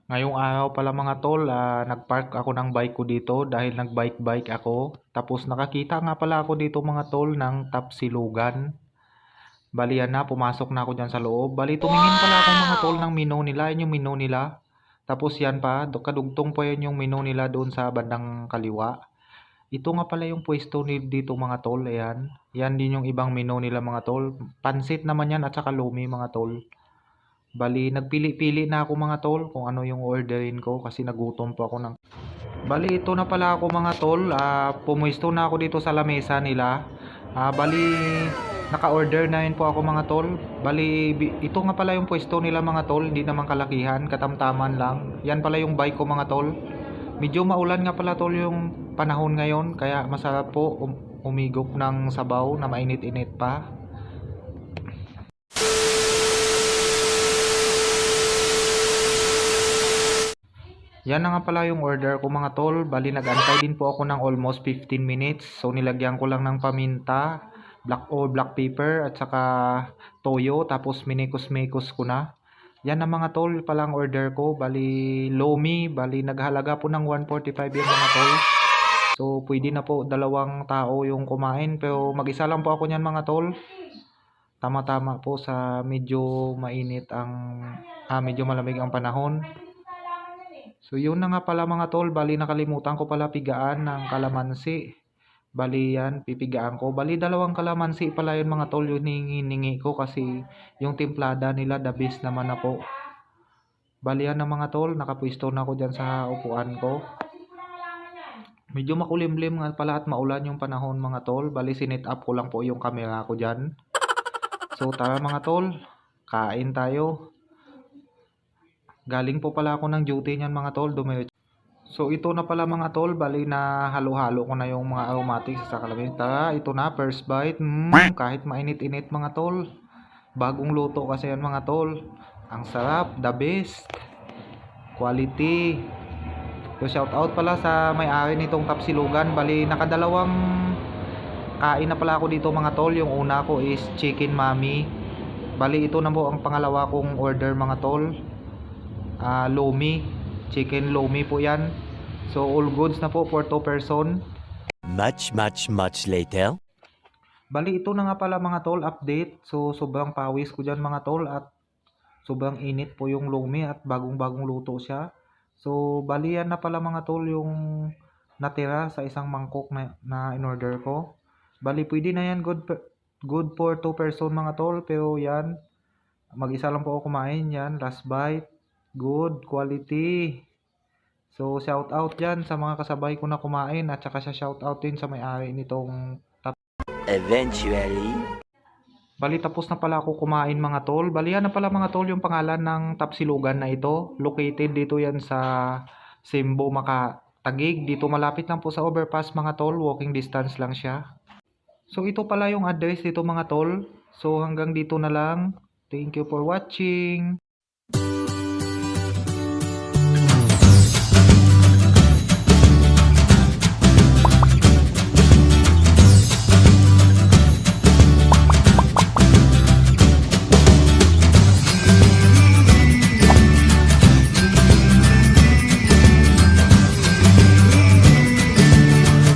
Ngayong araw pala mga tol, nagpark ako ng bike ko dito dahil nagbike-bike ako. Tapos nakakita nga pala ako dito mga tol ng Tapsilugan. Bali yan na, pumasok na ako dyan sa loob. Bali tumingin pala ako mga tol ng menu nila, yun yung menu nila. Tapos yan pa, kadugtong pa yun yung menu nila doon sa bandang kaliwa. Ito nga pala yung pwesto dito mga tol, ayan. Yan din yung ibang menu nila mga tol. Pansit naman yan at saka lumi mga tol. Bali, nagpili-pili na ako mga tol kung ano yung orderin ko kasi nagutom po ako ng... Bali, ito na pala ako mga tol. Pumuesto na ako dito sa lamesa nila. Bali, naka-order na yun po ako mga tol. Bali, ito nga pala yung pwesto nila mga tol. Hindi naman kalakihan, katamtaman lang. Yan pala yung bike ko mga tol. Medyo maulan nga pala tol yung panahon ngayon. Kaya masarap po umigop ng sabaw na mainit-init pa. Yan na nga pala yung order ko mga tol. Bali nag-antay din po ako ng almost 15 minutes. So nilagyan ko lang ng paminta, black pepper at saka toyo. Tapos minikos-mikos ko na. Yan na mga tol palang order ko. Bali lomi. Bali naghalaga po ng 145 yung mga tol. So pwede na po dalawang tao yung kumain. Pero mag-isa lang po ako niyan mga tol. Tama-tama po sa medyo mainit ang... medyo malamig ang panahon. So yun na nga pala mga tol, bali nakalimutan ko pala pigaan ng kalamansi. Bali yan, pipigaan ko. Bali dalawang kalamansi pala yun mga tol, yun hiningi ko kasi yung timplada nila the best naman na po. Bali yan na mga tol, nakapwisto na ako dyan sa upuan ko. Medyo makulimlim nga pala at maulan yung panahon mga tol. Bali sinit up ko lang po yung camera ko dyan. So tara mga tol, kain tayo. Galing po pala ako ng duty niyan mga tol, So ito na pala mga tol, bali na halo-halo ko na yung mga aromatics sa kalamansi. Tara, ito na, first bite. Kahit mainit-init mga tol. Bagong luto kasi yan mga tol. Ang sarap, the best. Quality. So shout out pala sa may-ari nitong Tapsilugan. Bali nakadalawang kain na pala ako dito mga tol. Yung una ko is chicken mami. Bali ito na po ang pangalawa kong order mga tol. Lomi, chicken lomi po yan. So all goods na po for 2 person. Much later. Bali ito na nga pala mga tol, update. So sobrang pawis ko dyan mga tol at sobrang init po yung lomi at bagong luto siya. So bali yan na pala mga tol yung natira sa isang mangkok na in order ko. Bali pwede na yan, good for 2 person mga tol. Pero yan, mag-isa lang po ako kumain yan, last bite. Good quality. So shout out dyan sa mga kasabay ko na kumain at saka shout out din sa may-ari nitong Eventually. Bali tapos na pala ako kumain mga tol. Bali yan na pala mga tol yung pangalan ng Tapsilugan na ito. Located dito yan sa Simbo, Makatagig. Dito malapit lang po sa overpass mga tol. Walking distance lang siya. So ito pala yung address dito mga tol. So hanggang dito na lang. Thank you for watching.